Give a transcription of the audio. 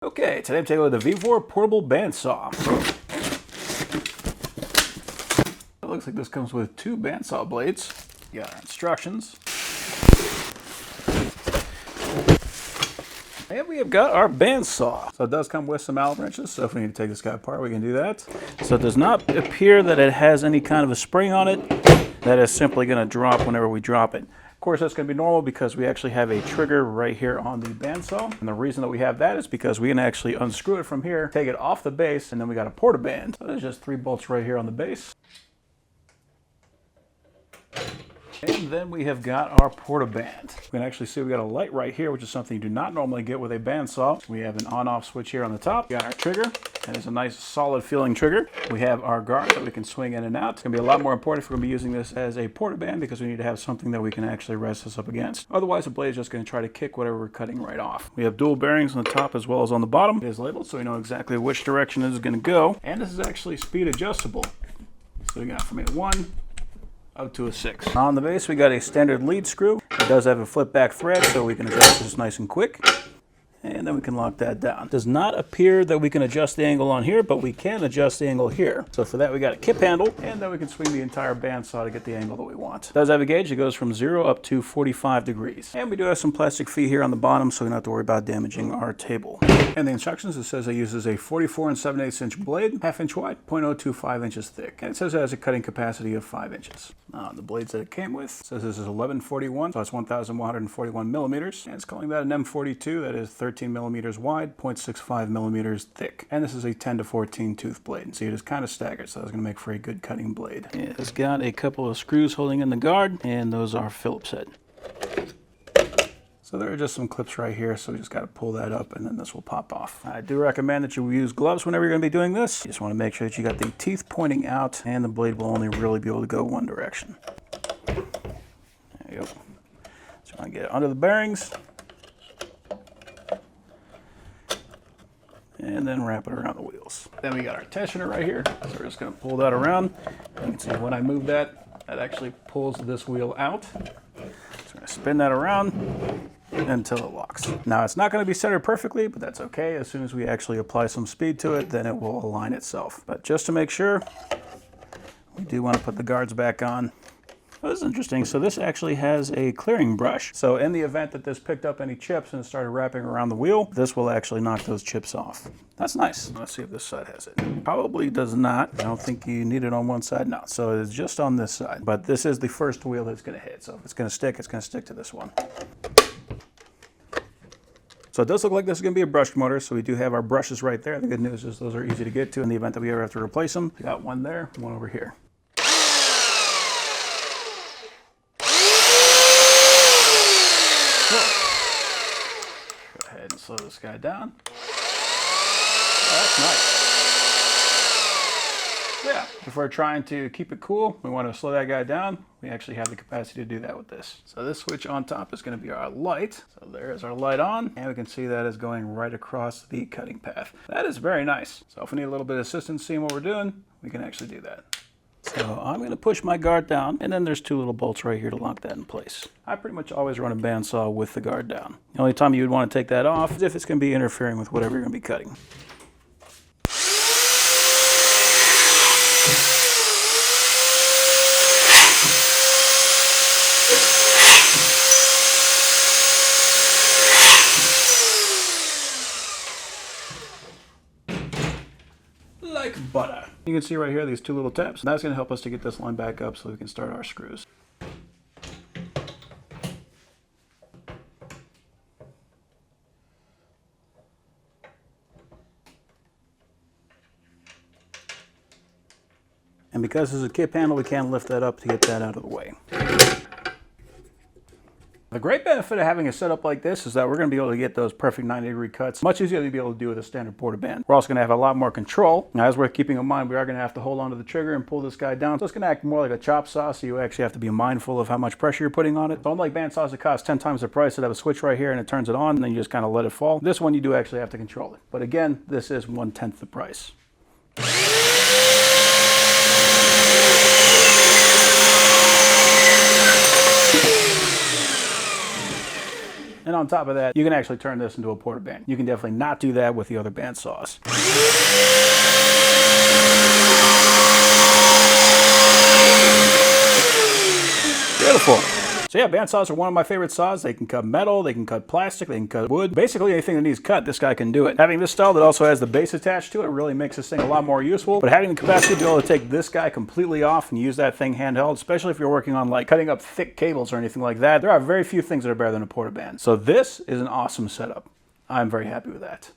Okay, today I'm taking a look at the VEVOR portable bandsaw. It looks like this comes with two bandsaw blades. You got instructions. And we have got our bandsaw. So it does come with some Allen wrenches, so if we need to take this guy apart, we can do that. So it does not appear that it has any kind of a spring on it. That is simply going to drop whenever we drop it. Of course, that's going to be normal because we actually have a trigger right here on the bandsaw. And the reason that we have that is because we can actually unscrew it from here, take it off the base, and then we got a portaband. So there's just 3 bolts right here on the base. And then we have got our portaband. We can actually see we got a light right here, which is something you do not normally get with a bandsaw. We have an on-off switch here on the top. We got our trigger, and it's a nice solid feeling trigger. We have our guard that we can swing in and out. It's gonna be a lot more important if we're gonna be using this as a portaband because we need to have something that we can actually rest this up against. Otherwise, the blade is just gonna try to kick whatever we're cutting right off. We have dual bearings on the top as well as on the bottom. It is labeled so we know exactly which direction it is gonna go. And this is actually speed adjustable. So we got from a 1 up to a 6. On the base, we got a standard lead screw. It does have a flip back thread, so we can adjust this nice and quick. And then we can lock that down. It does not appear that we can adjust the angle on here, but we can adjust the angle here. So for that, we got a kip handle, and then we can swing the entire bandsaw to get the angle that we want. It does have a gauge. It goes from 0 up to 45 degrees. And we do have some plastic feet here on the bottom, so we don't have to worry about damaging our table. And the instructions, it says it uses a 44 7/8 inch blade, 1/2 inch wide, 0.025 inches thick. And it says it has a cutting capacity of 5 inches. The blades that it came with, it says this is 1141, so it's 1,141 millimeters. And it's calling that an M42, that is 13 millimeters wide, 0.65 millimeters thick. And this is a 10 to 14 tooth blade. So it is kind of staggered, so it's going to make for a good cutting blade. It's got a couple of screws holding in the guard, and those are Phillips head. So there are just some clips right here, so we just got to pull that up and then this will pop off. I do recommend that you use gloves whenever you're going to be doing this. You just want to make sure that you got the teeth pointing out and the blade will only really be able to go one direction. There you go. So you want to get it under the bearings and then wrap it around the wheels. Then we got our tensioner right here. So we're just going to pull that around. You can see when I move that, that actually pulls this wheel out. So we're going to spin that around until it locks. Now it's not going to be centered perfectly, but that's okay. As soon as we actually apply some speed to it, then it will align itself. But just to make sure, we do want to put the guards back on. Oh, this is interesting. So this actually has a clearing brush. So in the event that this picked up any chips and started wrapping around the wheel, this will actually knock those chips off. That's nice. Let's see if this side has it. Probably does not. I don't think you need it on one side. No, so it's just on this side. But this is the first wheel that's going to hit. So if it's going to stick, it's going to stick to this one. So it does look like this is going to be a brushed motor, so we do have our brushes right there. The good news is those are easy to get to in the event that we ever have to replace them. We got one there, one over here. Go ahead and slow this guy down. Oh, that's nice. Yeah, if we're trying to keep it cool, we want to slow that guy down, we actually have the capacity to do that with this. So this switch on top is going to be our light. So there's our light on, and we can see that is going right across the cutting path. That is very nice. So if we need a little bit of assistance seeing what we're doing, we can actually do that. So I'm going to push my guard down, and then there's 2 little bolts right here to lock that in place. I pretty much always run a bandsaw with the guard down. The only time you would want to take that off is if it's going to be interfering with whatever you're going to be cutting. Like butter. You can see right here these 2 little taps. That's going to help us to get this line back up so we can start our screws. And because this is a kip handle, we can't lift that up to get that out of the way. The great benefit of having a setup like this is that we're going to be able to get those perfect 90-degree cuts much easier to be able to do with a standard portaband. We're also going to have a lot more control. Now, as we're keeping in mind, we are going to have to hold onto the trigger and pull this guy down. So it's going to act more like a chop saw, so you actually have to be mindful of how much pressure you're putting on it. So unlike bandsaws that cost 10 times the price, that have a switch right here and it turns it on, and then you just kind of let it fall. This one, you do actually have to control it. But again, this is 1/10 the price. And on top of that, you can actually turn this into a porta band. You can definitely not do that with the other bandsaws. Beautiful. So yeah, bandsaws are one of my favorite saws. They can cut metal, they can cut plastic, they can cut wood. Basically anything that needs cut, this guy can do it. Having this style that also has the base attached to it really makes this thing a lot more useful. But having the capacity to be able to take this guy completely off and use that thing handheld, especially if you're working on like cutting up thick cables or anything like that, there are very few things that are better than a porta band. So this is an awesome setup. I'm very happy with that.